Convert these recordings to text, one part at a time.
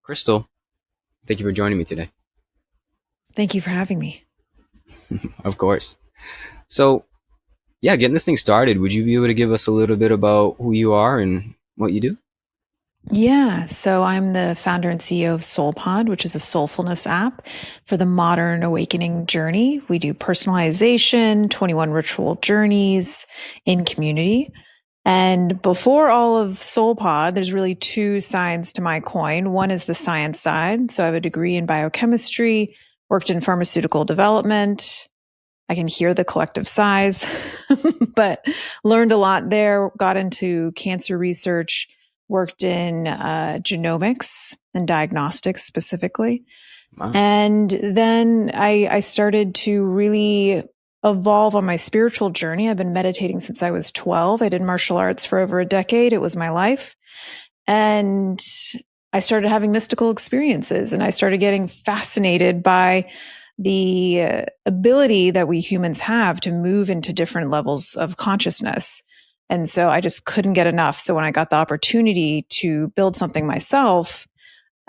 Crystal, thank you for joining me today. Thank you for having me. Of course. So, yeah, getting this thing started, would you be able to give us a little bit about who you are and what you do? Yeah, so I'm the founder and CEO of SoulPod, which is a soulfulness app for the modern awakening journey. We do personalization, 21 ritual journeys in community. And before all of SoulPod, there's really two sides to my coin. One is the science side. So I have a degree in biochemistry, worked in pharmaceutical development. I can hear the collective sighs, but learned a lot there, got into cancer research, worked in genomics and diagnostics specifically. Wow. And then I started to really evolve on my spiritual journey. I've been meditating since I was 12. I did martial arts for over a decade. It was my life. And I started having mystical experiences and I started getting fascinated by the ability that we humans have to move into different levels of consciousness. And so I just couldn't get enough. So when I got the opportunity to build something myself,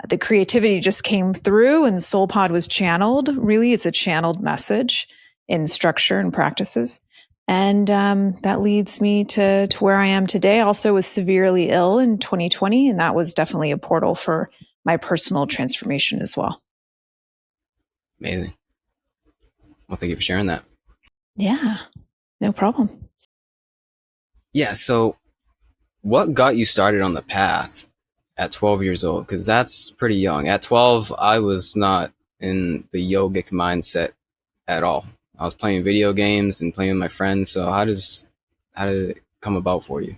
the creativity just came through and SoulPod was channeled. Really, it's a channeled message in structure and practices. And that leads me to where I am today. Also was severely ill in 2020, and that was definitely a portal for my personal transformation as well. Amazing. Well, thank you for sharing that. Yeah, no problem. Yeah, so what got you started on the path at 12 years old? Because that's pretty young. At 12, I was not in the yogic mindset at all. I was playing video games and playing with my friends. So how did it come about for you?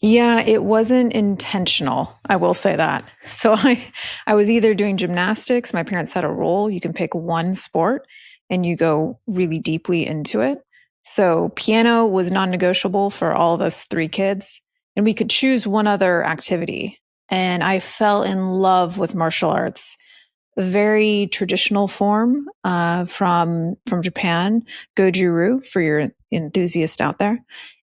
Yeah, it wasn't intentional. I will say that. So I was either doing gymnastics. My parents had a rule. You can pick one sport and you go really deeply into it. So piano was non-negotiable for all of us three kids. And we could choose one other activity. And I fell in love with martial arts, a very traditional form from Japan, Goju-Ryu for your enthusiast out there.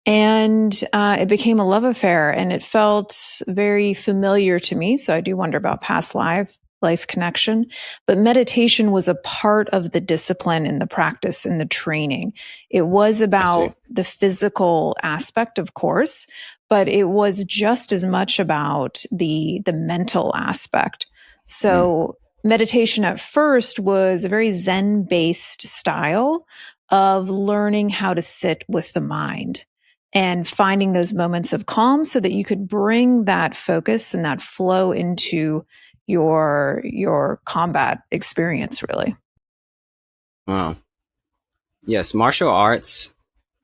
And it became a love affair and it felt very familiar to me. So I do wonder about past life connection. But meditation was a part of the discipline and the practice and the training. It was I see. about the physical aspect, of course, but it was just as much about the mental aspect. Mm, So meditation at first was a very Zen based style of learning how to sit with the mind and finding those moments of calm so that you could bring that focus and that flow into your combat experience really. wow. Yes, martial arts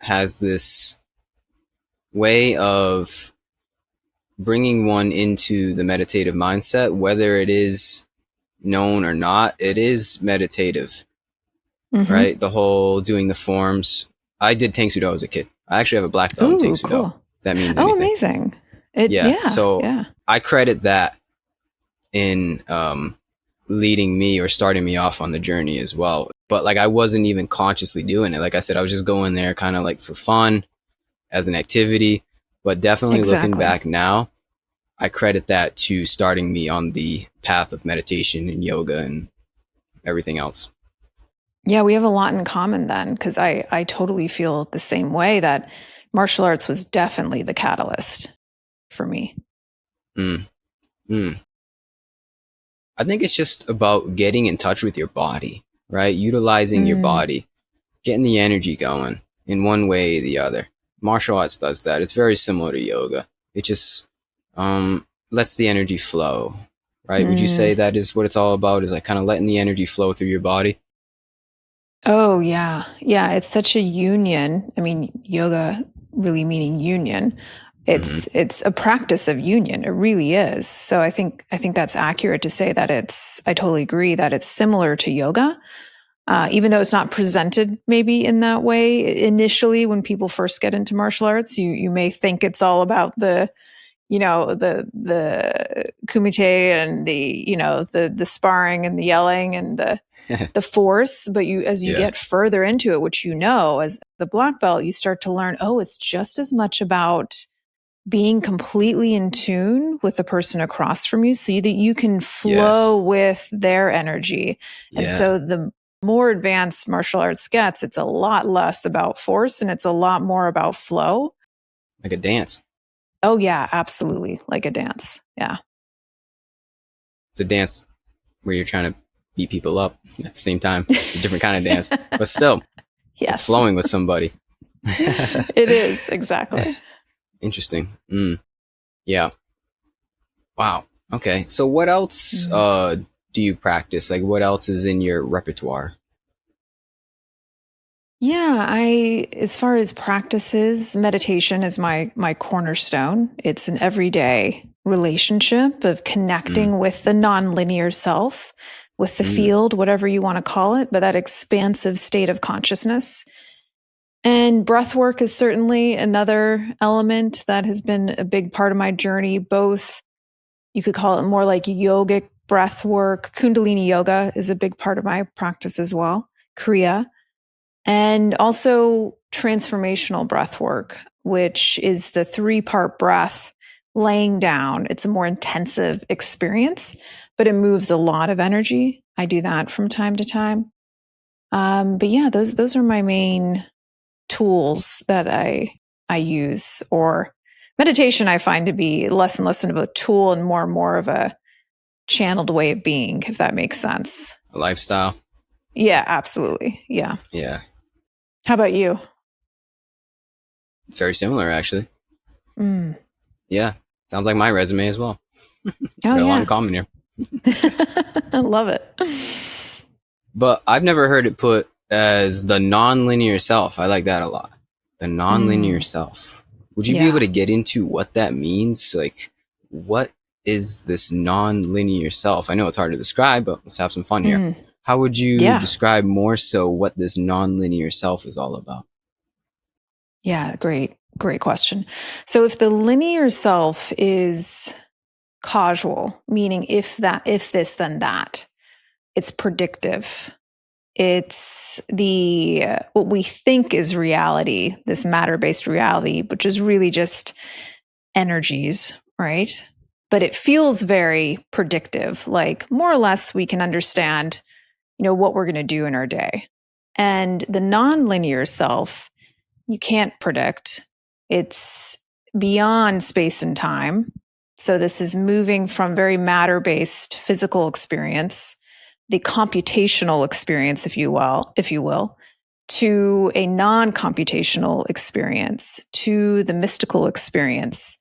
has this way of bringing one into the meditative mindset, whether it is known or not, it is meditative, Mm-hmm. right? The whole doing the forms. I did Tang Soo Do as a kid. I actually have a black belt in Tang Ooh, Soo Do, cool. if that means Oh, anything. amazing. It Yeah. yeah, So yeah. I credit that in leading me or starting me off on the journey as well. But like I wasn't even consciously doing it. Like I said, I was just going there kind of like for fun as an activity. But definitely looking Exactly. back now, I credit that to starting me on the path of meditation and yoga and everything else. Yeah, we have a lot in common then because I totally feel the same way that martial arts was definitely the catalyst for me. Mm, mm. I think it's just about getting in touch with your body, right? Utilizing your Mm. body, getting the energy going in one way or the other. Martial arts does that. It's very similar to yoga. It just lets the energy flow, right? Would you say Mm. that is what it's all about? Is like kind of letting the energy flow through your body? Oh, yeah. Yeah, it's such a union. I mean, yoga really meaning union. Mm-hmm. It's a practice of union. It really is. So I think that's accurate to say that it's I totally agree that it's similar to yoga. Even though it's not presented maybe in that way initially when people first get into martial arts, you may think it's all about the kumite and the sparring and the yelling and the force, but you as you Yeah. get further into it, which as the black belt, you start to learn, oh, it's just as much about being completely in tune with the person across from you so that you can Yes. flow with their energy. And Yeah. so the more advanced martial arts gets, it's a lot less about force and it's a lot more about flow. Like a dance. Oh, yeah, absolutely. Like a dance. Yeah. It's a dance where you're trying to beat people up at the same time. It's a different kind of dance, but still, it's Yes, flowing with somebody. it is. Exactly. Interesting. Yeah. Wow. Okay. So what else Mm. do you practice? Like what else is in your repertoire? Yeah, as far as practices, meditation is my cornerstone. It's an everyday relationship of Mm. connecting with the nonlinear self, with the Mm. field, whatever you want to call it, but that expansive state of consciousness. And breath work is certainly another element that has been a big part of my journey. Both, you could call it more like yogic breath work. Kundalini yoga is a big part of my practice as well. Kriya, and also transformational breath work, which is the 3-part breath laying down. It's a more intensive experience, but it moves a lot of energy. I do that from time to time. But yeah, those are my main tools that I use. Or meditation, I find to be less and less of a tool and more of a channeled way of being, if that makes sense. A lifestyle. Yeah, absolutely. Yeah. Yeah. How about you? It's very similar actually. Mm. Yeah. Sounds like my resume as well. Oh, Got a lot in yeah. common here. I love it. But I've never heard it put as the non-linear self. I like that a lot. The non-linear Mm, self. Would you be able yeah. to get into what that means? Like, what is this non-linear self? I know it's hard to describe, but let's have some fun here. Mm, How would you yeah. describe more so what this non-linear self is all about? Yeah. Great question. So if the linear self is causal, meaning if this, then that, it's predictive. It's what we think is reality, this matter based reality, which is really just energies, right? But it feels very predictive, like more or less we can understand what we're going to do in our day. And the nonlinear self, you can't predict. It's beyond space and time. So this is moving from very matter-based physical experience, the computational experience, if you will, to a non-computational experience, to the mystical experience.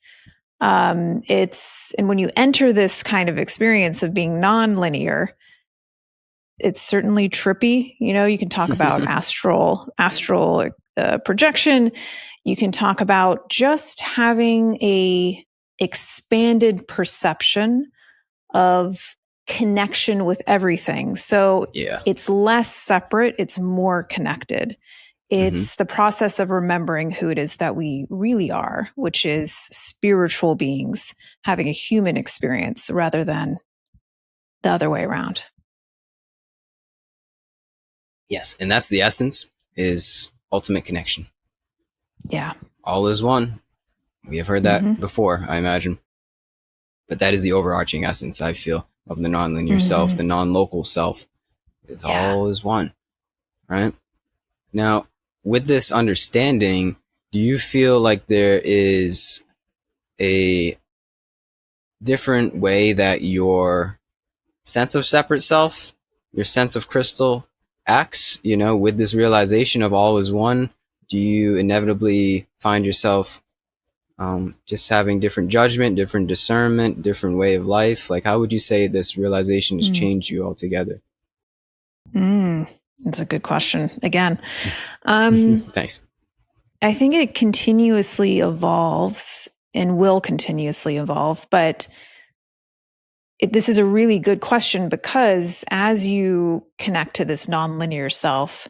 And when you enter this kind of experience of being non-linear, it's certainly trippy. You can talk about astral projection. You can talk about just having a expanded perception of connection with everything. So Yeah. it's less separate, it's more connected. Hmm. It's the process of remembering who it is that we really are, which is spiritual beings having a human experience rather than the other way around. Yes. And that's the essence is ultimate connection. Yeah. All is one. We have heard that Mm-hmm. before, I imagine. But that is the overarching essence, I feel, of the nonlinear self, Mm-hmm. the non-local self. It's Yeah. all is one, right? Now, with this understanding, do you feel like there is a different way that your sense of separate self, your sense of crystal acts, with this realization of all is one? Do you inevitably find yourself just having different judgment, different discernment, different way of life? Like, how would you say this realization has Mm. changed you altogether? That's a good question. Again, um, Thanks. I think it continuously evolves and will continuously evolve. But this is a really good question because as you connect to this nonlinear self,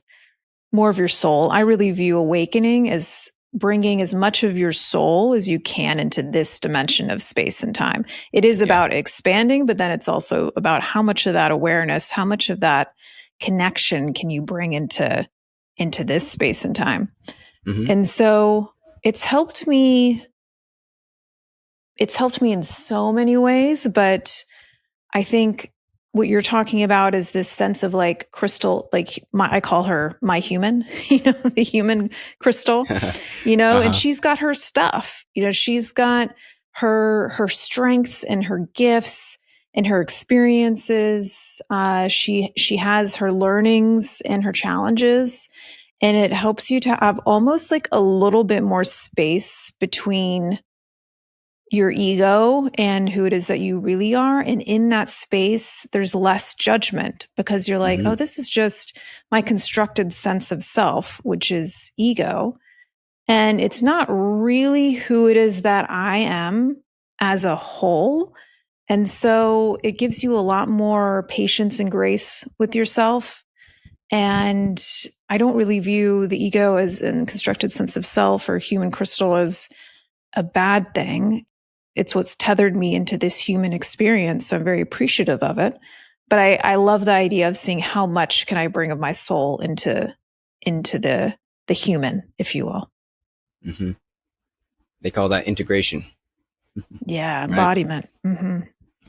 more of your soul, I really view awakening as bringing as much of your soul as you can into this dimension of space and time. It is Yeah. about expanding, but then it's also about how much of that awareness, how much of that connection can you bring into this space and time. Hmm. And so it's helped me it's helped me in so many ways, but I think what you're talking about is this sense of like Crystal, like I call her my human, the human Crystal, and Uh-huh. she's got her stuff, she's got her strengths and her gifts and her experiences. She has her learnings and her challenges, and it helps you to have almost like a little bit more space between your ego and who it is that you really are. And in that space, there's less judgment because you're like, Hmm. oh, this is just my constructed sense of self, which is ego. And it's not really who it is that I am as a whole. And so it gives you a lot more patience and grace with yourself. And I don't really view the ego as a constructed sense of self or human crystal as a bad thing. It's what's tethered me into this human experience. So I'm very appreciative of it. But I love the idea of seeing how much can I bring of my soul into the human, if you will. Hmm. They call that integration, Yeah, right? embodiment. Mm-hmm.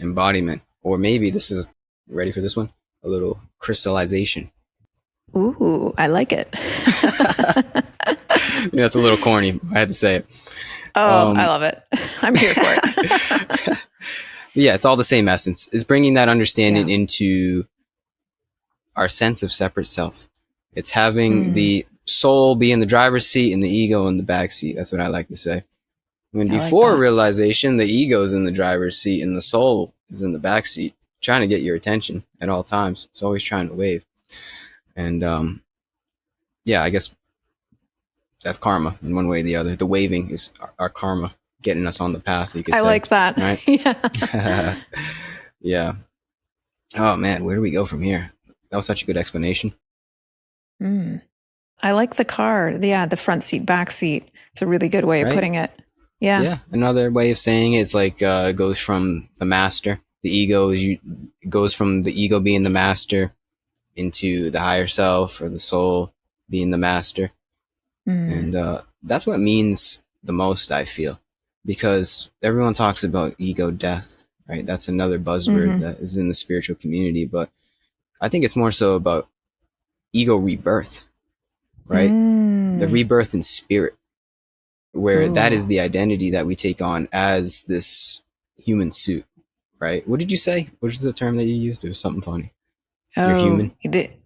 Embodiment. Or maybe this is, ready for this one? A little crystallization. Ooh, I like it. Yeah, that's a little corny. I had to say it. Oh, I Um, love it. I'm here for it. yeah, it's all the same essence. It's bringing that understanding Yeah. into our sense of separate self. It's having Mm, the soul be in the driver's seat and the ego in the back seat. That's what I like to say. When I like before that. realization, the ego's in the driver's seat and the soul is in the back seat, trying to get your attention at all times. It's always trying to wave. And yeah, I guess that's karma in one way or the other. The waving is our karma getting us on the path, you could I say, like that. right? Yeah. Yeah. Oh man, where do we go from here? That was such a good explanation, Mm. I like the car. Yeah, the front seat, back seat. It's a really good way of right? putting it. Yeah. Yeah. Another way of saying it is like it goes from the master. The ego is you goes from the ego being the master into the higher self or the soul being the master. Mm. And that's what means the most, I feel, because everyone talks about ego death, right? That's another buzzword Mm-hmm. that is in the spiritual community. But I think it's more so about ego rebirth, right? The Mm. rebirth in spirit, where that Ooh. is the identity that we take on as this human suit, right? What did you say? What is the term that you used? It was something funny. You're Oh, human,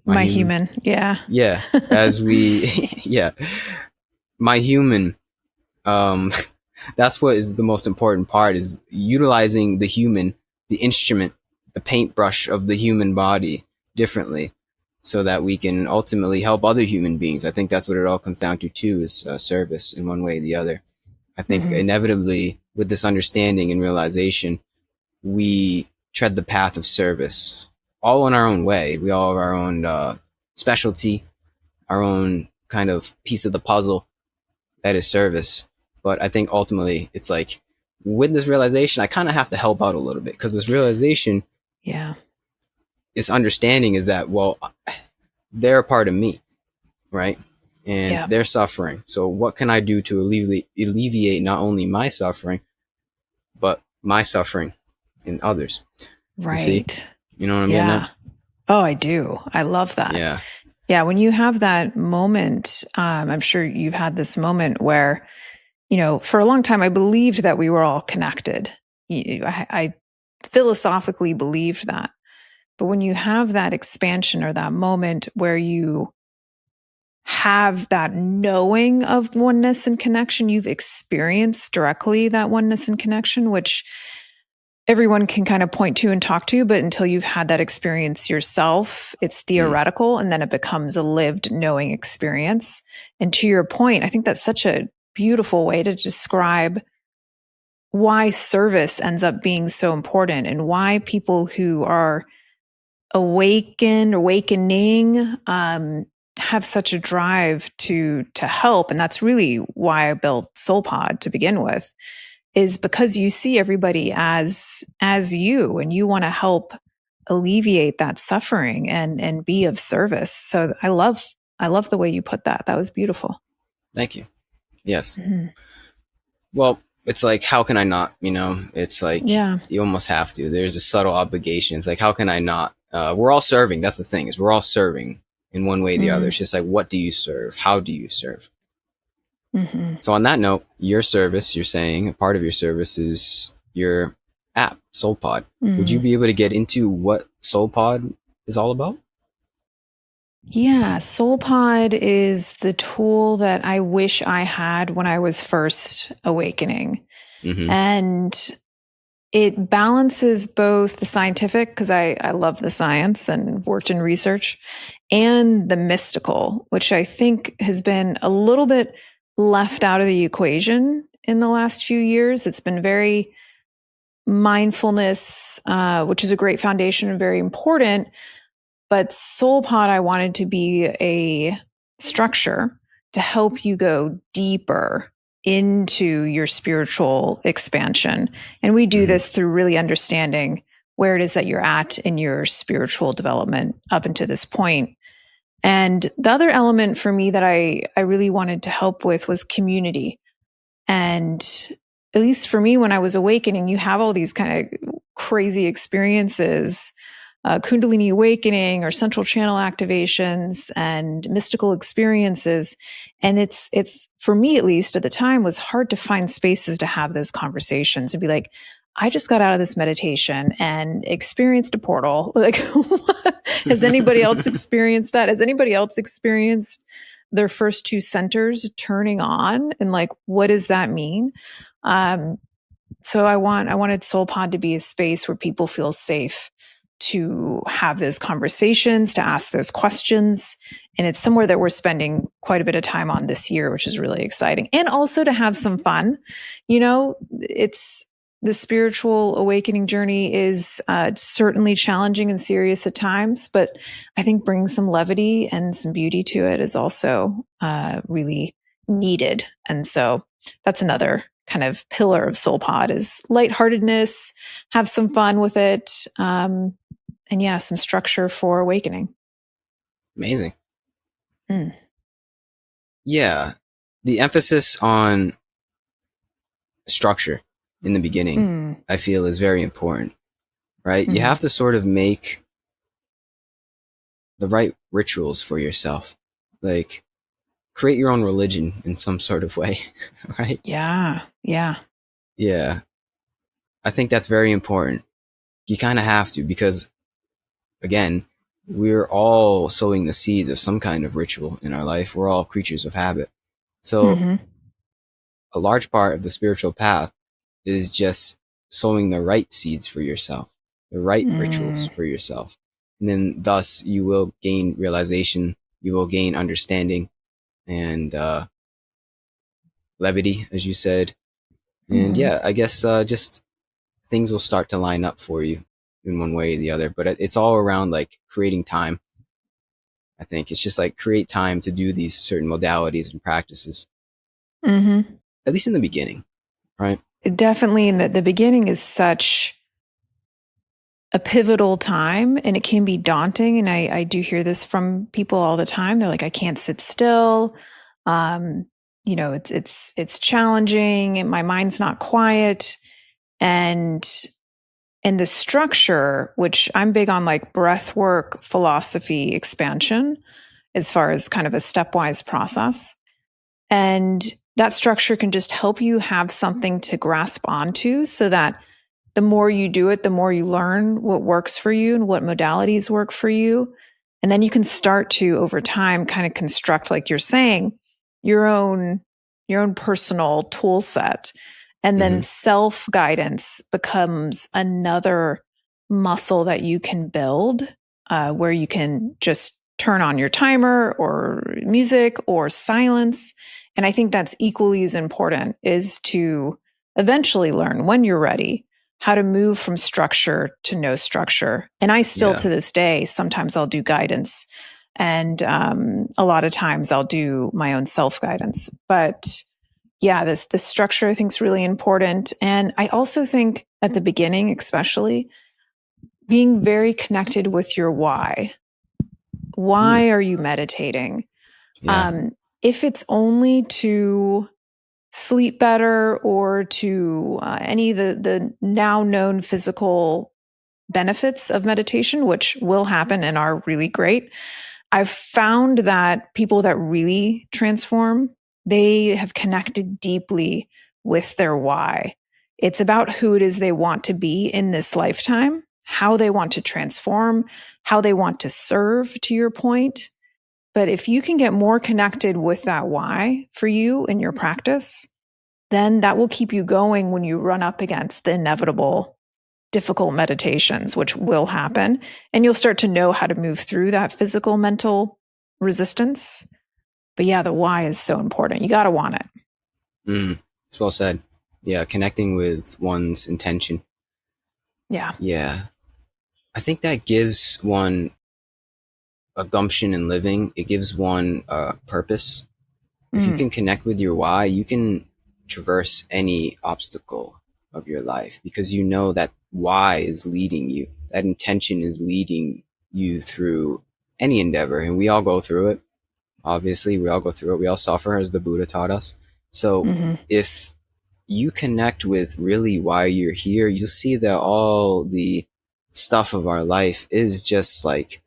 my my human. human. Yeah. Yeah, as we, yeah, my human. Um, that's what is the most important part is utilizing the human, the instrument, the paintbrush of the human body differently so that we can ultimately help other human beings. I think that's what it all comes down to too is service in one way or the other. I think Mm-hmm. inevitably with this understanding and realization, we tread the path of service all in our own way. We all have our own specialty, our own kind of piece of the puzzle that is service. But I think ultimately it's like with this realization, I kind of have to help out a little bit because this realization, Yeah. this understanding is that, well, they're a part of me, right? And Yeah. they're suffering. So what can I do to alleviate not only my suffering, but my suffering in others? You see? Right. You know what I'm getting at? Yeah. Oh, I do. I love that. Yeah. Yeah. When you have that moment, I'm sure you've had this moment where, for a long time, I believed that we were all connected. I philosophically believed that. But when you have that expansion or that moment where you have that knowing of oneness and connection, you've experienced directly that oneness and connection, which everyone can kind of point to and talk to, but until you've had that experience yourself, it's Mm. theoretical and then it becomes a lived knowing experience. And to your point, I think that's such a beautiful way to describe why service ends up being so important and why people who are awakening, have such a drive to help. And that's really why I built SoulPod to begin with, is because you see everybody as you and you want to help alleviate that suffering and be of service. So I love the way you put that. That was beautiful. Thank you. Yes. Mhm. Well, it's like, how can I not? It's like Yeah. you almost have to. There's a subtle obligation. It's like, how can I not? We're all serving. That's the thing, is we're all serving in one way or the other. Mm-hmm. It's just like, what do you serve? How do you serve? Mm-hmm. So on that note, your service, you're saying a part of your service is your app, SoulPod. Would you Mm. be able to get into what SoulPod is all about? Yeah, SoulPod is the tool that I wish I had when I was first awakening. Mm-hmm. And it balances both the scientific, because I love the science and worked in research, and the mystical, which I think has been a little bit left out of the equation in the last few years. It's been very mindfulness, which is a great foundation and very important. But SoulPod, I wanted to be a structure to help you go deeper into your spiritual expansion. And we do Mm-hmm. this through really understanding where it is that you're at in your spiritual development up until this point. And the other element for me that I really wanted to help with was community. And at least for me, when I was awakening, you have all these kind of crazy experiences, Kundalini awakening or central channel activations and mystical experiences. And it's for me, at least at the time, was hard to find spaces to have those conversations and be like, I just got out of this meditation and experienced a portal. Like, has anybody else experienced that? Has anybody else experienced their first two centers turning on? And like, what does that mean? Um, so I wanted SoulPod to be a space where people feel safe to have those conversations, to ask those questions. And it's somewhere that we're spending quite a bit of time on this year, which is really exciting. And also to have some fun. It's the spiritual awakening journey is certainly challenging and serious at times, but I think bringing some levity and some beauty to it is also really needed. And so that's another kind of pillar of SoulPod is lightheartedness, have some fun with it, and yeah, some structure for awakening. Amazing. Mm. Yeah. The emphasis on structure in the beginning, Mm. I feel, is very important, right? You Mm-hmm. have to sort of make the right rituals for yourself. Like, create your own religion in some sort of way, right? Yeah. Yeah. Yeah. I think that's very important. You kind of have to, because, again, we're all sowing the seeds of some kind of ritual in our life. We're all creatures of habit. So, Mm-hmm. a large part of the spiritual path is just sowing the right seeds for yourself, the right rituals Mm. for yourself. And then thus you will gain realization, you will gain understanding and levity, as you said. And Mm-hmm. yeah, I guess just things will start to line up for you in one way or the other. But it's all around like creating time. I think it's just like create time to do these certain modalities and practices, Mm-hmm. at least in the beginning, right? Definitely in the beginning is such a pivotal time and it can be daunting. And I do hear this from people all the time. They're like, I can't sit still. Um, it's challenging and my mind's not quiet. And and the structure, which I'm big on like breath work, philosophy, expansion, as far as kind of a stepwise process. And that structure can just help you have something to grasp onto so that the more you do it, the more you learn what works for you and what modalities work for you. And then you can start to, over time, kind of construct, like you're saying, your own your own personal tool set. And then Mm-hmm. self guidance becomes another muscle that you can build, where you can just turn on your timer or music or silence. And I think that's equally as important, is to eventually learn when you're ready how to move from structure to no structure. And I still, Yeah. to this day, sometimes I'll do guidance, and a lot of times I'll do my own self guidance. But yeah, this structure I think is really important. And I also think at the beginning, especially, being very connected with your why. Mm. Why are you meditating? Yeah. Um, if it's only to sleep better or to any of the now known physical benefits of meditation, which will happen and are really great, I've found that people that really transform, they have connected deeply with their why. It's about who it is they want to be in this lifetime, how they want to transform, how they want to serve, to your point. But if you can get more connected with that why for you in your practice, then that will keep you going when you run up against the inevitable difficult meditations, which will happen. And you'll start to know how to move through that physical, mental resistance. But yeah, the why is so important. You got to want it. It's well said. Yeah, connecting with one's intention. Yeah. Yeah. I think that gives one a gumption in living. It gives one a purpose. If you can connect with your why, you can traverse any obstacle of your life because you know that why is leading you. That intention is leading you through any endeavor. And we all go through it. Obviously, we all go through it. We all suffer, as the Buddha taught us. So if you connect with really why you're here, you'll see that all the stuff of our life is just like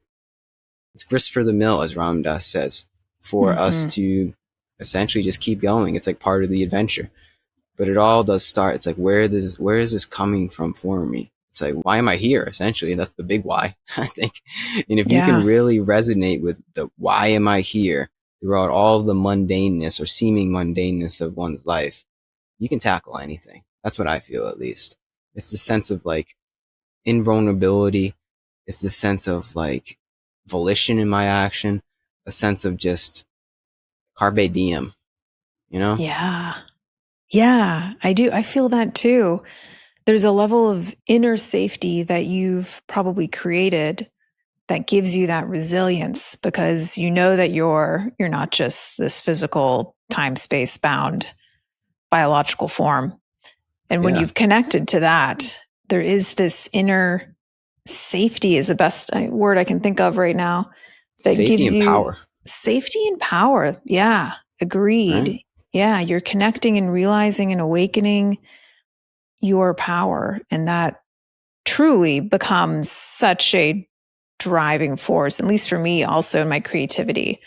it's grist for the mill, as Ram Dass says, for us to essentially just keep going. It's like part of the adventure. But it all does start. It's like where is this coming from for me? It's like, why am I here? Essentially, that's the big why, I think. And if you can Yeah. really resonate with the why am I here throughout all of the mundaneness or seeming mundaneness of one's life, you can tackle anything. That's what I feel, at least. It's the sense of like invulnerability. It's the sense of like volition in my action, a sense of just carpe diem, you know? Yeah. Yeah, I do. I feel that too. There's a level of inner safety that you've probably created that gives you that resilience because you know that you're not just this physical time space bound biological form. And when Yeah. you've connected to that, there is this inner safety is the best word I can think of right now that Safety gives and you power, safety and power. Yeah, right? agreed. Yeah, you're connecting and realizing and awakening your power. And that truly becomes such a driving force, at least for me, also in my creativity.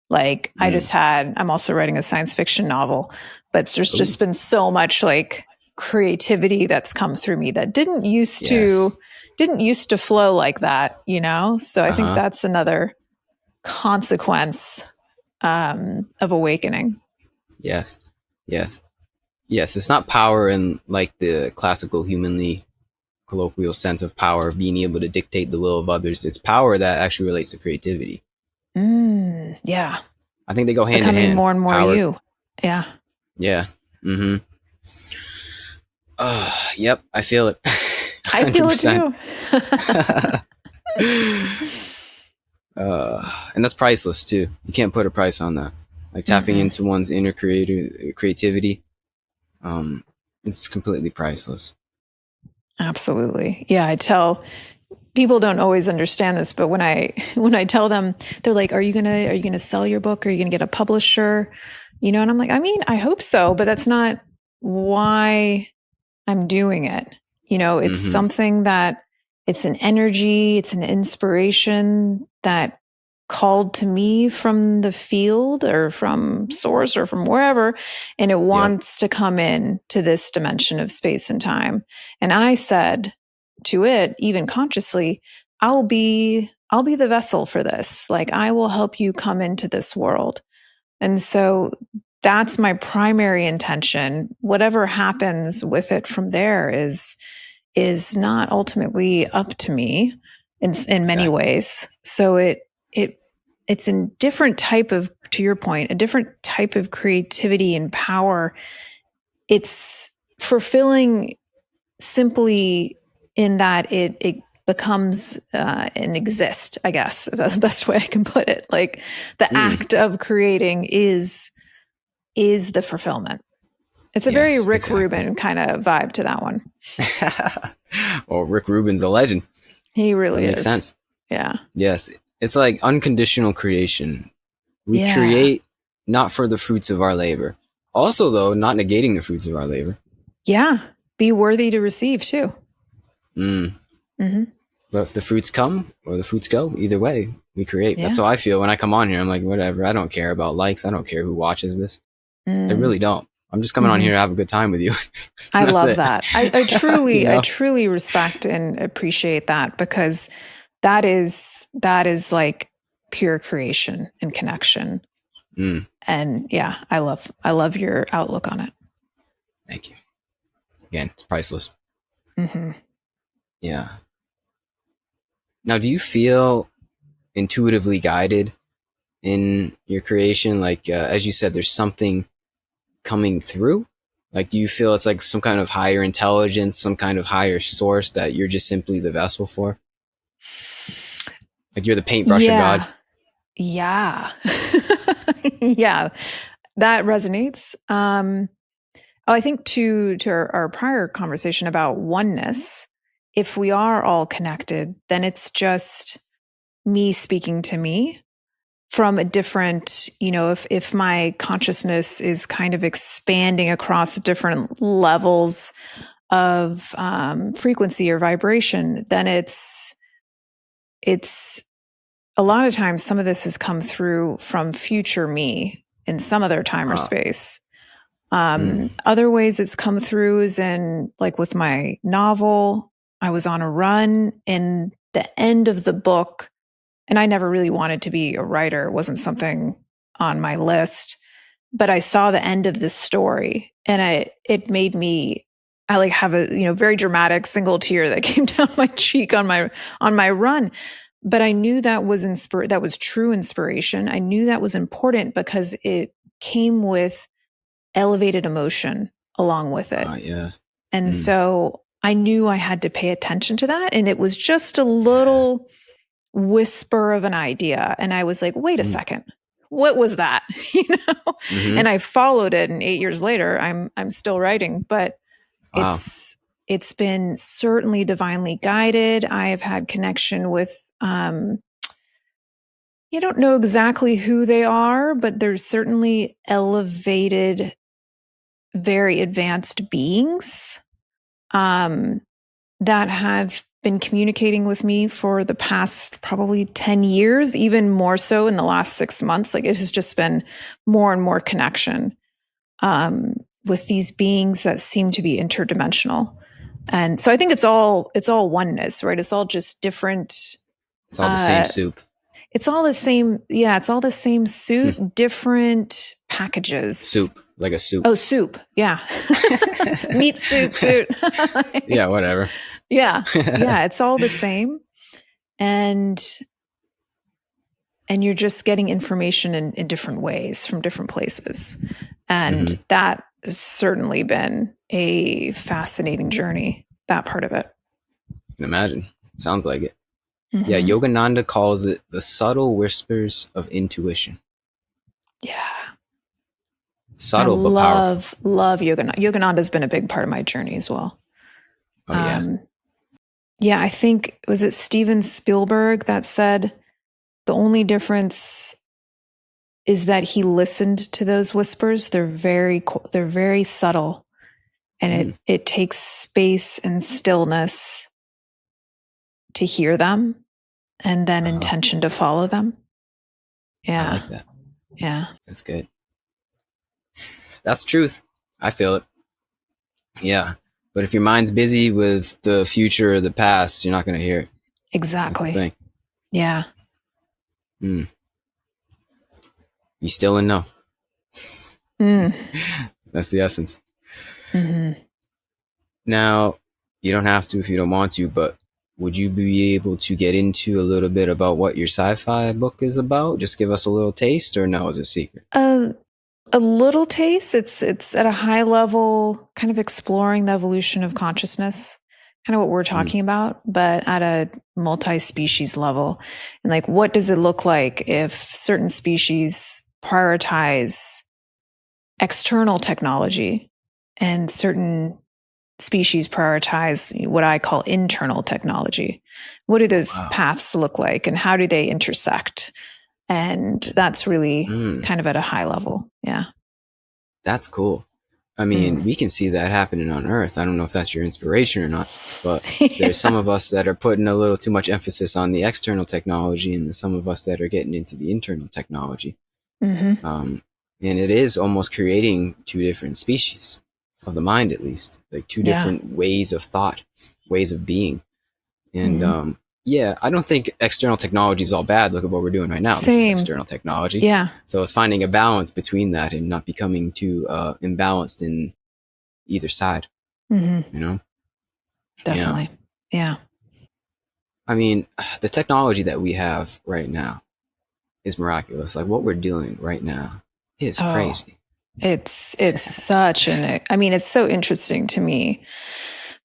Like I'm also writing a science fiction novel, but there's Oh, just been so much like creativity that's come through me that yes. didn't used to flow like that, you know? So I think Uh-huh. that's another consequence of awakening. Yes. Yes. Yes. It's not power in like the classical humanly colloquial sense of power, being able to dictate the will of others. It's power that actually relates to creativity. Yeah. I think they go hand in Becoming hand. more and more Power. you. Yeah. Yeah. Mm-hmm. Yep. I feel it. I feel it 100%. too. And that's priceless too. You can't put a price on that. Like tapping Mm-mm. into one's inner creativity. Um, it's completely priceless. Absolutely. Yeah, I tell people don't always understand this, but when I when I tell them, they're like, are you gonna sell your book? Are you gonna get a publisher? You know, and I'm like, I mean, I hope so, but that's not why I'm doing it. You know, it's Mm-hmm. something that it's an energy, it's an inspiration that called to me from the field or from source or from wherever, and it Yep. wants to come in to this dimension of space and time. And I said to it, even consciously, I'll be the vessel for this. Like I will help you come into this world. And so that's my primary intention. Whatever happens with it from there is not ultimately up to me in many Exactly. ways. So it it's a different type of, to your point, a different type of creativity and power. It's fulfilling simply in that it becomes and exist, I guess, if that's the best way I can put it. Like the Mm. act of creating is the fulfillment. It's a very Yes. Rick Exactly. Rubin kind of vibe to that one. Well, Rick Rubin's a legend. He That really makes is. sense. Yeah. Yes. It's like unconditional creation. We Yeah. create not for the fruits of our labor. Also, though, not negating the fruits of our labor. Yeah. Be worthy to receive too. Mm. Mm-hmm. But if the fruits come or the fruits go, either way, we create. That's Yeah. how I feel when I come on here. I'm like, whatever. I don't care about likes. I don't care who watches this. I Mm. really don't. I'm just coming on Mm-hmm. here to have a good time with you. I And that's love it. that. I You truly, I know? truly respect and appreciate that, because that is like pure creation and connection. Mm, And yeah, I love your outlook on it. thank you. Again, it's priceless. Mm-hmm. Yeah. Now, do you feel intuitively guided in your creation? Like, as you said, there's something coming through. Like, do you feel it's like some kind of higher intelligence, some kind of higher source that you're just simply the vessel for? Like, you're the paintbrush of God? Yeah. Yeah. Yeah. That resonates. I think to our prior conversation about oneness, if we are all connected, then it's just me speaking to me from a different, if my consciousness is kind of expanding across different levels of frequency or vibration, then it's a lot of times some of this has come through from future me in some other time or Ah, space. mm, Other ways it's come through is in, like, with my novel, I was on a run in the end of the book, and I never really wanted to be a writer. It wasn't something on my list, but I saw the end of this story, and it made me, I like have a, very dramatic single tear that came down my cheek on my run. But I knew that was that was true inspiration. I knew that was important because it came with elevated emotion along with it. yeah. And Mm, so I knew I had to pay attention to that. And it was just a yeah. little whisper of an idea. And I was like, wait a Mm, second. What was that? you know? mm-hmm. And I followed it, and 8 years later, I'm still writing, but Wow. it's been certainly divinely guided. I have had connection with you don't know exactly who they are, but there's certainly elevated, very advanced beings um, that have been communicating with me for the past probably 10 years, even more so in the last 6 months. Like, it has just been more and more connection with these beings that seem to be interdimensional. And so I think it's all oneness, right? It's all just different. It's all the same Uh, soup. it's all the same. Yeah, it's all the same suit, different packages. Soup. Like a soup. Oh, soup. Yeah. Meat soup suit. Yeah, whatever. Yeah. Yeah. It's all the same. And you're just getting information in different ways from different places. And Mm-hmm. that has certainly been a fascinating journey, that part of it. I can imagine. Sounds like it. Yeah, Mm-hmm. Yogananda calls it the subtle whispers of intuition. Yeah. I Subtle but powerful. love Yogananda. Yogananda's been a big part of my journey as well. Oh yeah. Um, yeah, I think, was it Steven Spielberg that said the only difference is that he listened to those whispers. They're very subtle, and it Mm, it takes space and stillness to hear them, and then uh-huh. intention to follow them. I Yeah. like that. Yeah. That's good. That's the truth. I feel it. Yeah. But if your mind's busy with the future or the past, you're not going to hear it. That's the Exactly. thing. Yeah. Mm. You still in know. Mm. That's the essence. Mm-hmm. Now, you don't have to if you don't want to, but would you be able to get into a little bit about what your sci-fi book is about? Just give us a little taste, or no, is it a secret? A little taste. It's at a high level, kind of exploring the evolution of consciousness, kind of what we're Mm. talking about, but at a multi-species level. And, like, what does it look like if certain species prioritize external technology and certain species prioritize what I call internal technology? What do those Wow. paths look like, and how do they intersect? And that's really Mm. kind of at a high level. Yeah. That's cool. I mean, Mm. we can see that happening on Earth. I don't know if that's your inspiration or not, but there's some Yeah. of us that are putting a little too much emphasis on the external technology, and some of us that are getting into the internal technology. Mm-hmm. Um, and it is almost creating two different species of the mind, at least, like two Yeah. different ways of thought, ways of being. And Mm-hmm. yeah, I don't think external technology is all bad. Look at what we're doing right now. This is Same. external technology. Yeah. So it's finding a balance between that and not becoming too imbalanced in either side, Mm-hmm. you know? Yeah. Definitely. Yeah. I mean, the technology that we have right now is miraculous. Like what we're doing right now is Oh, crazy. it's such I mean, it's so interesting to me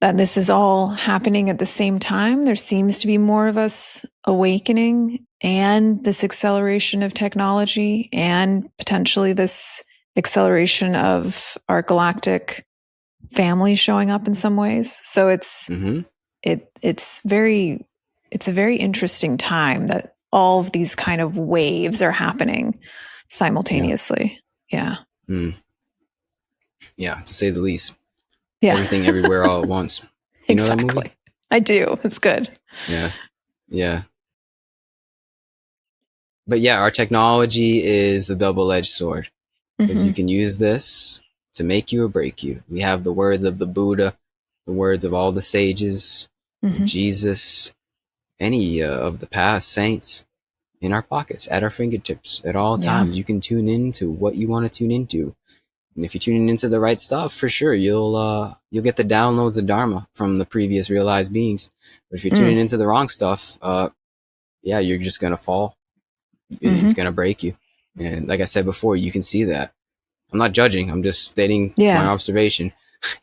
that this is all happening at the same time. There seems to be more of us awakening and this acceleration of technology and potentially this acceleration of our galactic family showing up in some ways. So Mm-hmm. it's a very interesting time that all of these kind of waves are happening Yeah. simultaneously. Yeah. Mm. Yeah, to say the least. Yeah. Everything Everywhere All at Once. Do you know that movie? Exactly. I do. It's good. Yeah. Yeah. But yeah, our technology is a double-edged sword because you Mm-hmm. can use this to make you or break you. We have the words of the Buddha, the words of all the sages, of Mm-hmm. Jesus, any of the past saints in our pockets, at our fingertips, at all Yeah. times. You can tune into what you want to tune into, and if you're tuning into the right stuff, for sure you'll get the downloads of Dharma from the previous realized beings. But if you're tuning Mm. into the wrong stuff, yeah, you're just gonna fall. It's Mm-hmm. gonna break you. And like I said before, you can see that. I'm not judging. I'm just stating my Yeah. observation.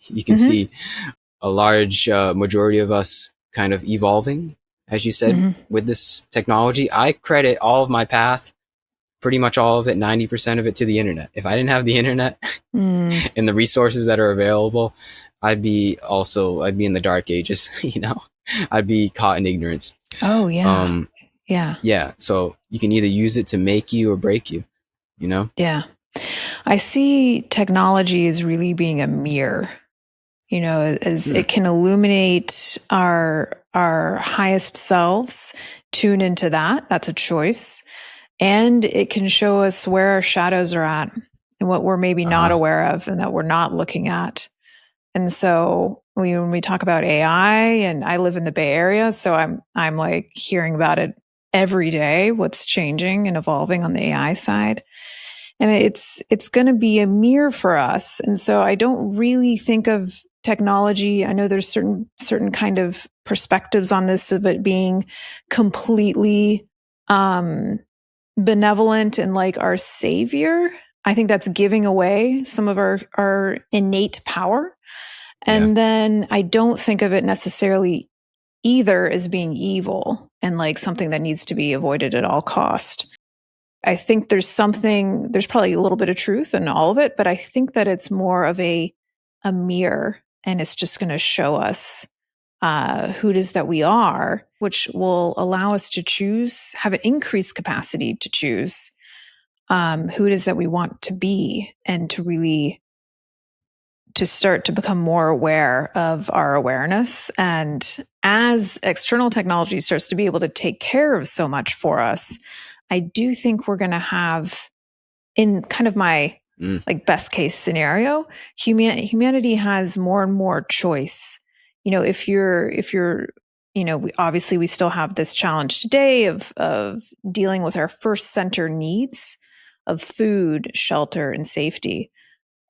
You can Mm-hmm. see a large majority of us kind of evolving, as you said, Mm-hmm. with this technology. I credit all of my path, pretty much all of it, 90% of it, to the internet. If I didn't have the internet Mm. and the resources that are available, I'd be in the dark ages, you know? I'd be caught in ignorance. Oh, yeah. Um, Yeah. yeah, so you can either use it to make you or break you, you know? Yeah. I see technology as really being a mirror, as Hmm. it can illuminate our highest selves, tune into that. That's a choice. And it can show us where our shadows are at and what we're maybe not Uh-huh. aware of and that we're not looking at. And so when we talk about AI, and I live in the Bay Area, so I'm like hearing about it every day, what's changing and evolving on the AI side. And it's going to be a mirror for us. And so I don't really think of technology. I know there's certain kind of perspectives on this of it being completely um benevolent and like our savior. I think that's giving away some of our innate power. Yeah. And then I don't think of it necessarily either as being evil and like something that needs to be avoided at all cost. I think there's probably a little bit of truth in all of it, but I think that it's more of a mirror, and it's just going to show us who it is that we are, which will allow us to choose, have an increased capacity to choose who it is that we want to be, and to really to start to become more aware of our awareness. And as external technology starts to be able to take care of so much for us, I do think we're going to have, in kind of my Mm. like best case scenario, humanity has more and more choice. If you're we still have this challenge today of dealing with our first center needs of food, shelter, and safety.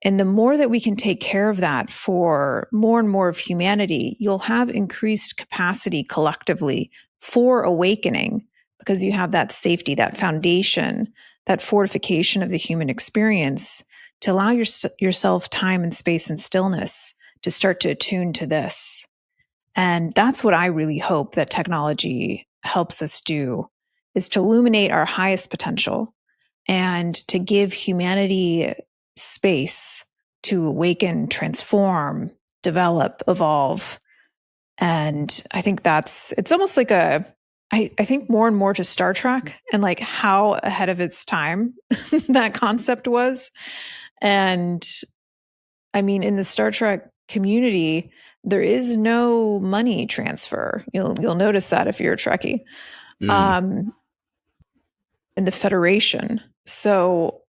And the more that we can take care of that for more and more of humanity, you'll have increased capacity collectively for awakening, because you have that safety, that foundation, that fortification of the human experience to allow yourself time and space and stillness to start to attune to this. And that's what I really hope that technology helps us do, is to illuminate our highest potential and to give humanity space to awaken, transform, develop, evolve. And I think it's almost like I think more and more to Star Trek and like how ahead of its time that concept was. And I mean, in the Star Trek community, there is no money transfer. You'll notice that if you're a Trekkie. Mm. Um, in the Federation. So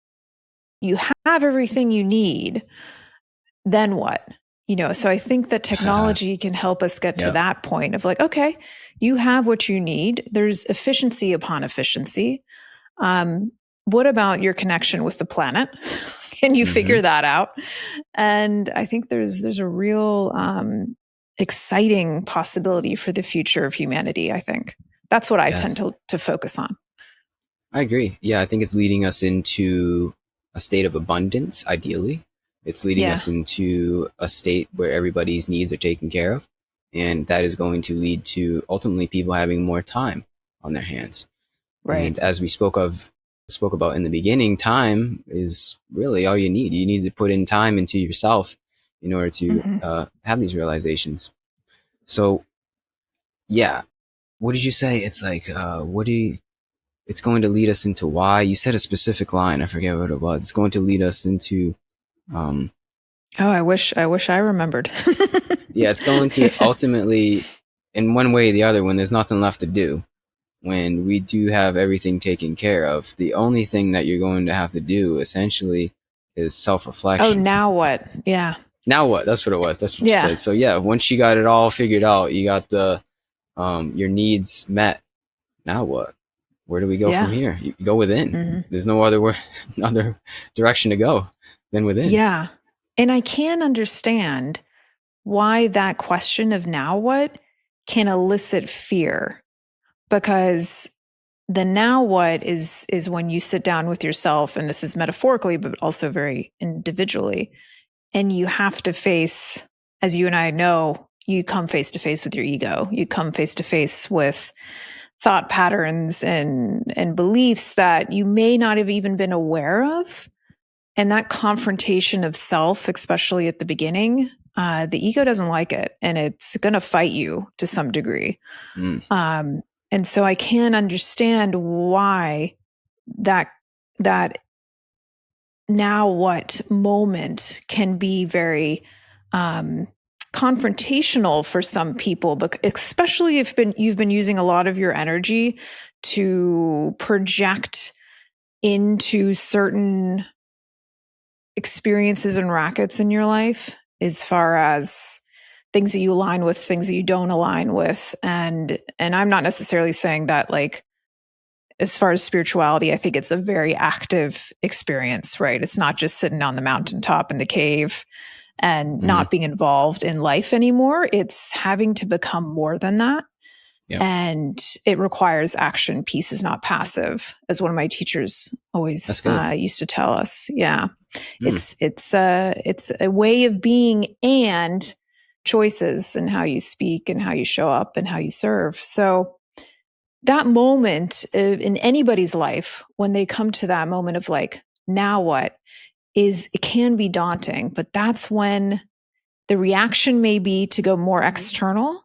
you have everything you need. Then what? So I think that technology can help us get to Yep. that point of like, okay, you have what you need. There's efficiency upon efficiency. Um, what about your connection with the planet? Can you figure Hmm. that out? And I think there's a real exciting possibility for the future of humanity. I think that's what I tend Yes, to focus on. I agree. Yeah, I think it's leading us into a state of abundance, ideally. It's leading Yeah, us into a state where everybody's needs are taken care of. And that is going to lead to ultimately people having more time on their hands. right. And as we spoke about in the beginning, time is really all you need. You need to put in time into yourself in order to Mm-hmm. have these realizations. So yeah, what did you say? It's like, what do you? It's going to lead us into why. You said a specific line. I forget what it was. It's going to lead us into, um, Oh, I wish I remembered. yeah, it's going to ultimately, in one way or the other, when there's nothing left to do, when we do have everything taken care of, the only thing that you're going to have to do essentially is self Oh, reflection. now what? Yeah. Now what? That's what it was. That's what you Yeah. said. So yeah, once you got it all figured out, you got the your needs met. Now what? Where do we go from Yeah. here? You go within. Hmm. There's no other other direction to go than within. Yeah. And I can understand why that question of now what can elicit fear, because the now what is when you sit down with yourself, and this is metaphorically but also very individually, and you have to face, as you and I know, you come face to face with your ego. You come face to face with thought patterns and beliefs that you may not have even been aware of. And that confrontation of self, especially at the beginning, the ego doesn't like it, and it's going to fight you to some degree. Mm, um, and so I can understand why that that now what moment can be very um, confrontational for some people, but especially if you've been using a lot of your energy to project into certain experiences and rackets in your life, as far as things that you align with, things that you don't align with. And I'm not necessarily saying that, like, as far as spirituality, I think it's a very active experience, right? It's not just sitting on the mountaintop in the cave and mm, not being involved in life anymore. It's having to become more than that. yep, And it requires action. Peace is not passive, as one of my teachers always that's good. used to tell us. Yeah, Mm, it's a way of being, and choices, and how you speak and how you show up and how you serve. So that moment in anybody's life, when they come to that moment of like, now what, is it can be daunting, but that's when the reaction may be to go more external.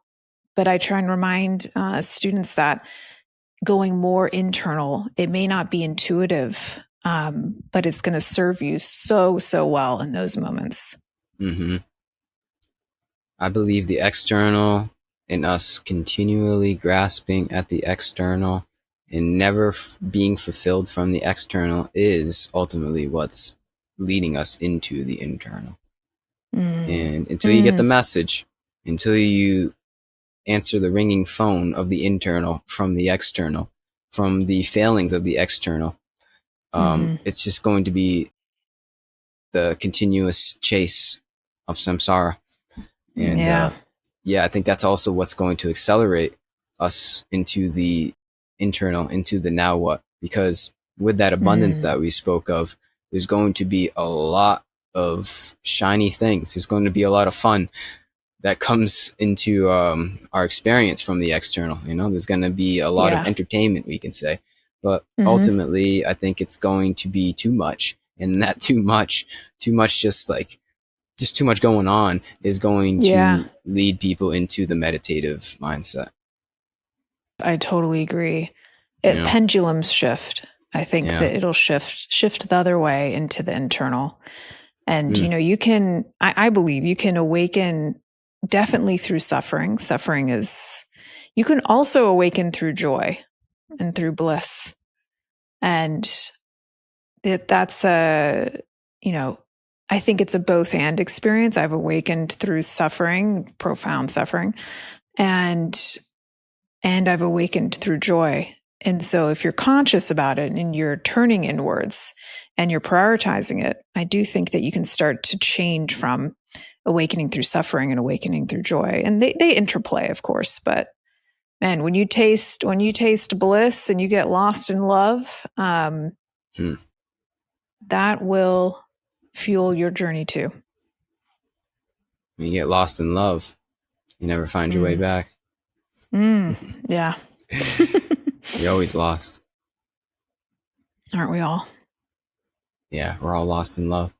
But I try and remind students that going more internal, it may not be intuitive, but it's going to serve you so well in those moments. hmm I believe the external and us continually grasping at the external and never being fulfilled from the external is ultimately what's leading us into the internal. Mm. And until you get the Mm. message, until you answer the ringing phone of the internal from the external, from the failings of the external, Mm-hmm. it's just going to be the continuous chase of samsara. And Yeah. yeah, I think that's also what's going to accelerate us into the internal, into the now what, because with that abundance Mm. that we spoke of, there's going to be a lot of shiny things. There's going to be a lot of fun that comes into our experience from the external. There's going to be a lot of Yeah. entertainment, we can say, but Mm-hmm. ultimately, I think it's going to be too much, and that too much, just too much going on is going Yeah. to lead people into the meditative mindset. I totally agree. You It know, pendulums shift. I think Yeah. that it'll shift the other way into the internal. And, Mm. you can, I believe you can awaken definitely through suffering. Suffering is, you can also awaken through joy and through bliss. And that's I think it's a both and experience. I've awakened through suffering, profound suffering, and I've awakened through joy. And so if you're conscious about it and you're turning inwards and you're prioritizing it, I do think that you can start to change from awakening through suffering and awakening through joy. And they interplay, of course, but man, when you taste bliss and you get lost in love, Hmm. that will fuel your journey too. When you get lost in love, you never find your way Mm. back. Yeah. You're always lost. Aren't we all? Yeah, we're all lost in love.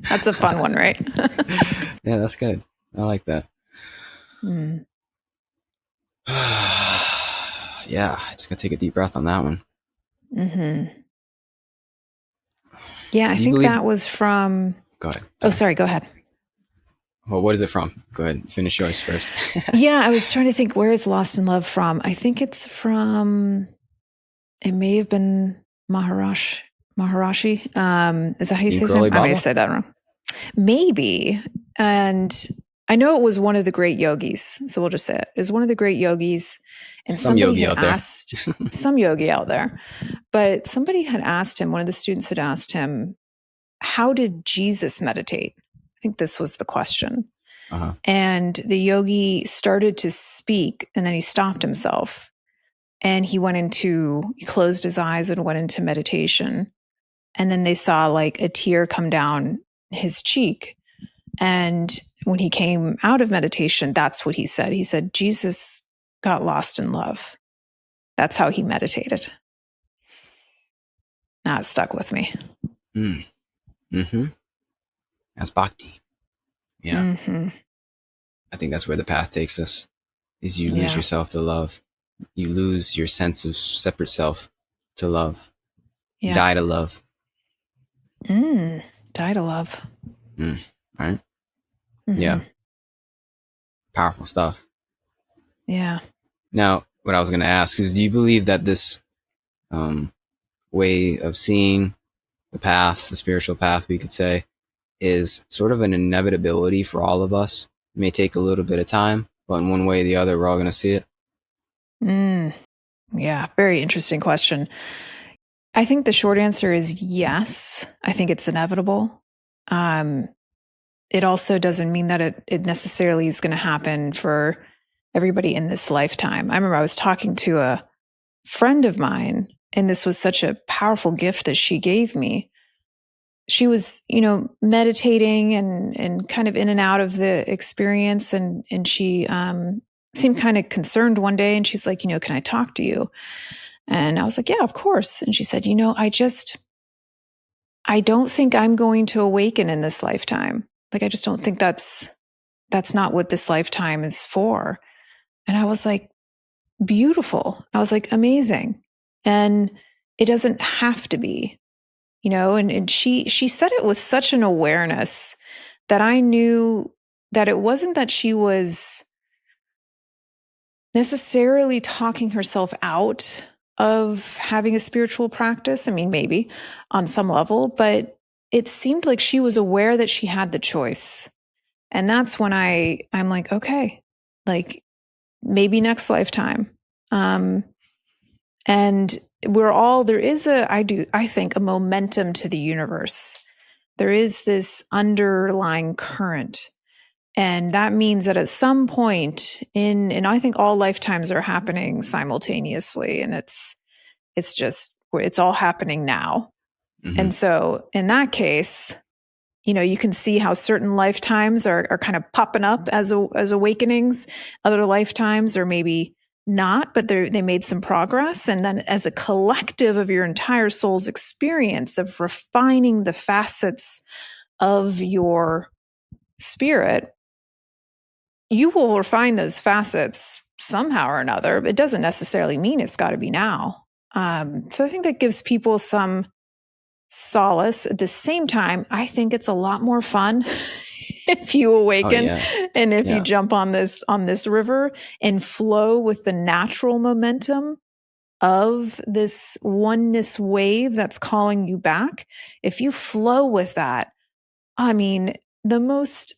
That's a fun one, right? Yeah, that's good. I like that. Mm. Yeah, just gonna take a deep breath on that one. Mm-hmm. Yeah, I Do you think believe? that was from. Go ahead. Oh, sorry. Go ahead. Well, what is it from? Go ahead. Finish yours first. Yeah, I was trying to think. Where is Lost in Love from? I think it's from. It may have been Maharashi. Is that how you King say his name? Curly I may have Baba? said that wrong. Maybe. And I know it was one of the great yogis. So we'll just say it. It was one of the great yogis. And Some somebody yogi had out there. asked, some yogi out there, but somebody had asked him, one of the students had asked him, how did Jesus meditate? I think this was the question. Uh-huh. And the yogi started to speak and then he stopped himself and he closed his eyes and went into meditation. And then they saw like a tear come down his cheek. And when he came out of meditation, that's what he said. He said, Jesus got lost in love. That's how he meditated. Now it stuck with me. Mm. Mm-hmm. That's bhakti. Yeah. Mm-hmm. I think that's where the path takes us. Is you lose Yeah. yourself to love. You lose your sense of separate self to love. Yeah. Die to love. Die to love. Right? Mm-hmm. Yeah. Powerful stuff. Yeah. Now, what I was going to ask is, do you believe that this way of seeing the path, the spiritual path, we could say, is sort of an inevitability for all of us? It may take a little bit of time, but in one way or the other, we're all going to see it. Yeah. Very interesting question. I think the short answer is yes. I think it's inevitable. It also doesn't mean that it necessarily is going to happen for everybody in this lifetime. I remember I was talking to a friend of mine, and this was such a powerful gift that she gave me. She was, meditating and kind of in and out of the experience, and she seemed kind of concerned one day, and she's like, can I talk to you? And I was like, yeah, of course. And she said, I don't think I'm going to awaken in this lifetime. Like, I just don't think that's not what this lifetime is for. And I was like, beautiful. I was like, amazing. And it doesn't have to be, and she said it with such an awareness that I knew that it wasn't that she was necessarily talking herself out of having a spiritual practice. I mean, maybe on some level, but it seemed like she was aware that she had the choice. And that's when I'm like, okay, like maybe next lifetime. And there is I think a momentum to the universe. There is this underlying current. And that means that at some point and I think all lifetimes are happening simultaneously. And it's all happening now. Mm-hmm. And so in that case, you can see how certain lifetimes are kind of popping up as awakenings. Other lifetimes are maybe not, but they made some progress. And then as a collective of your entire soul's experience of refining the facets of your spirit, you will refine those facets somehow or another. It doesn't necessarily mean it's got to be now. So I think that gives people some solace. At the same time, I think it's a lot more fun if you Oh awaken yeah. and if you Yeah. jump on this river and flow with the natural momentum of this oneness wave that's calling you back. If you flow with that, I mean, the most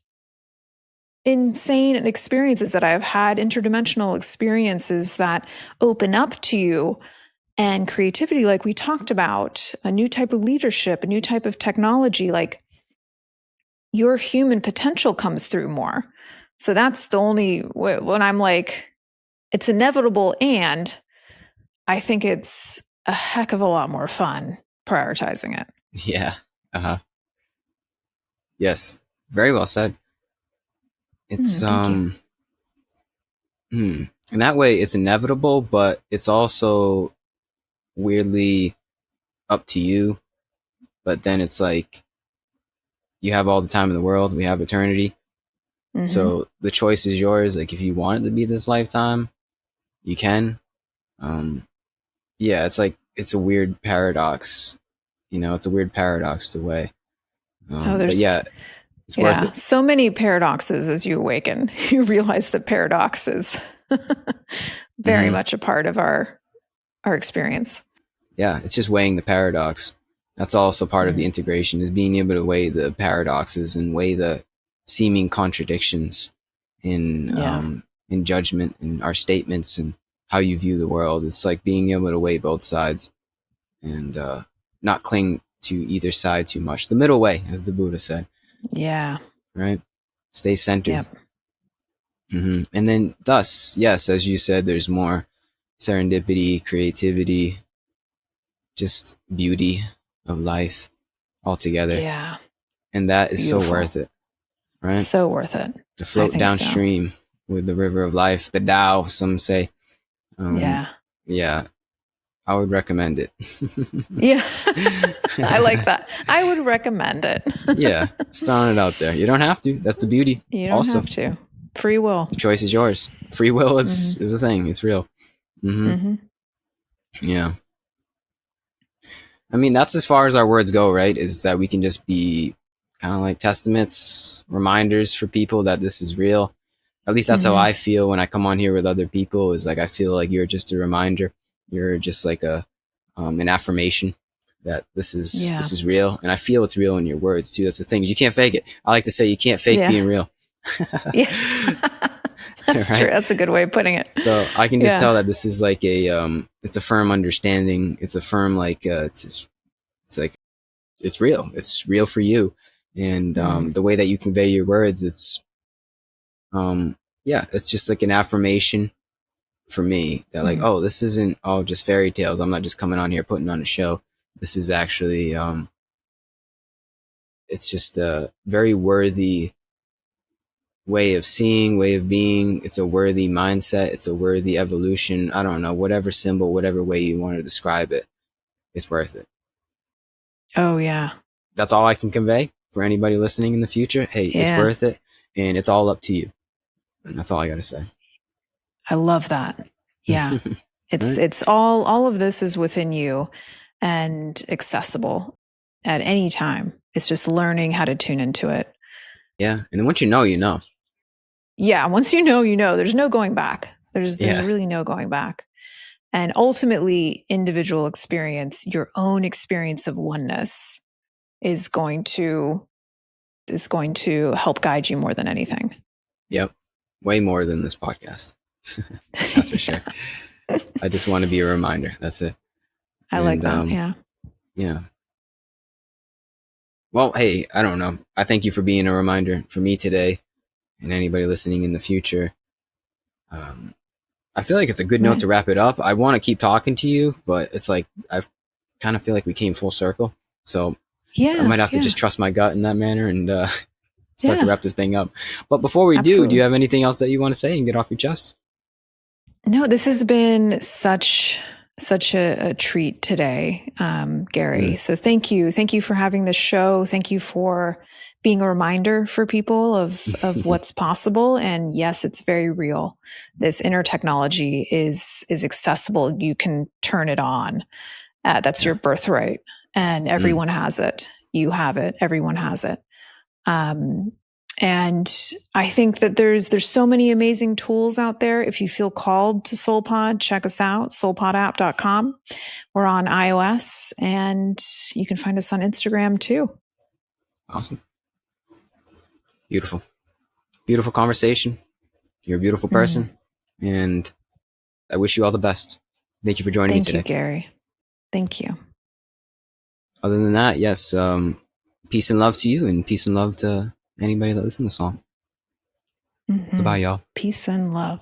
insane experiences that I've had, interdimensional experiences that open up to you and creativity, like we talked about, a new type of leadership, a new type of technology, like your human potential comes through more. So that's the only when I'm like, it's inevitable. And I think it's a heck of a lot more fun prioritizing it. Yeah. Uh-huh. Yes. Very well said. It's Thank you. and that way it's inevitable, but it's also weirdly up to you. But then it's like you have all the time in the world. We have eternity. Mm-hmm. So the choice is yours. Like if you want it to be this lifetime, you can. Um, yeah, it's like it's a weird paradox. It's a weird paradox to weigh. Oh, But there's yeah, it's worth yeah, it. so many paradoxes as you awaken. You realize that paradox is very Hmm. much a part of our experience. Yeah, it's just weighing the paradox. That's also part of the Mm. integration, is being able to weigh the paradoxes and weigh the seeming contradictions in Yeah. in judgment and our statements and how you view the world. It's like being able to weigh both sides and not cling to either side too much. The middle way, as the Buddha said, Yeah. right? Stay centered. Yep. And then, thus, yes, as you said, there's more serendipity, creativity, just beauty of life altogether. Yeah. And that is so Beautiful. worth it, right? So worth it. To I float think so. downstream with the river of life, the Tao, some say. Um, Yeah. yeah, I would recommend it. Yeah. I like that. I would recommend it. Yeah, just throwing it out there. You don't have to. That's the beauty. You don't Also, have to. Free will. the choice is yours. Free will is Mm-hmm. is a thing. It's real. Hmm. Mm-hmm. Yeah. I mean, that's as far as our words go, right? Is that we can just be kind of like testaments, reminders for people that this is real. At least that's how Mm-hmm. I feel when I come on here with other people. Is like I feel like you're just a reminder. You're just like a an affirmation that Yeah. this is real, and I feel it's real in your words too. That's the thing. You can't fake it. I like to say you can't fake Yeah. being real. Yeah. That's true. Right? That's a good way of putting it. So I can just Yeah. tell that this is like a it's a firm understanding. It's a firm like it's like it's real. It's real for you, and Mm. the way that you convey your words, it's yeah, it's just like an affirmation for me that like, Mm. oh, this isn't all just fairy tales. I'm not just coming on here putting on a show. This is actually it's just a very worthy way of seeing, way of being. It's a worthy mindset. It's a worthy evolution. I don't know, whatever symbol, whatever way you want to describe it, it's worth it. Oh, yeah. That's all I can convey for anybody listening in the future. Hey, it's Yeah. worth it, and it's all up to you. And that's all I got to say. I love that. Yeah. Right? It's all of this is within you and accessible at any time. It's just learning how to tune into it. Yeah. And then once you know, you know. Yeah, once you know, you know. There's no going back. There's Yeah. really no going back. And ultimately, individual experience, your own experience of oneness is going to help guide you more than anything. Yep. Way more than this podcast. That's for sure. I just want to be a reminder. That's it. I like And that. Yeah. yeah. Well, hey, I don't know. I thank you for being a reminder for me today and anybody listening in the future. Um, I feel like it's a good note Right. to wrap it up. I want to keep talking to you, but it's like I kind of feel like we came full circle. So I Yeah. might have to Yeah. just trust my gut in that manner and start to Yeah. wrap this thing up. But before we do you Absolutely. have anything else that you want to say and get off your chest? No, this has been such a treat today, Gary. Mm. So thank you for having this show. Thank you for being a reminder for people of what's possible. And yes, it's very real. This inner technology is accessible. You can turn it on. That's Yeah. your birthright, and Mm. everyone has it. You have it. Everyone has it. Um, and I think that there's so many amazing tools out there. If you feel called to SoulPod, check us out, soulpodapp.com. We're on iOS, and you can find us on Instagram too. Awesome. Beautiful. Beautiful conversation. You're a beautiful Mm. person. And I wish you all the best. Thank you for joining me Thank you, today. Gary. Thank you. Other than that, yes, peace and love to you, and peace and love to anybody that listens to the song. Mm-hmm. Goodbye, y'all. Peace and love.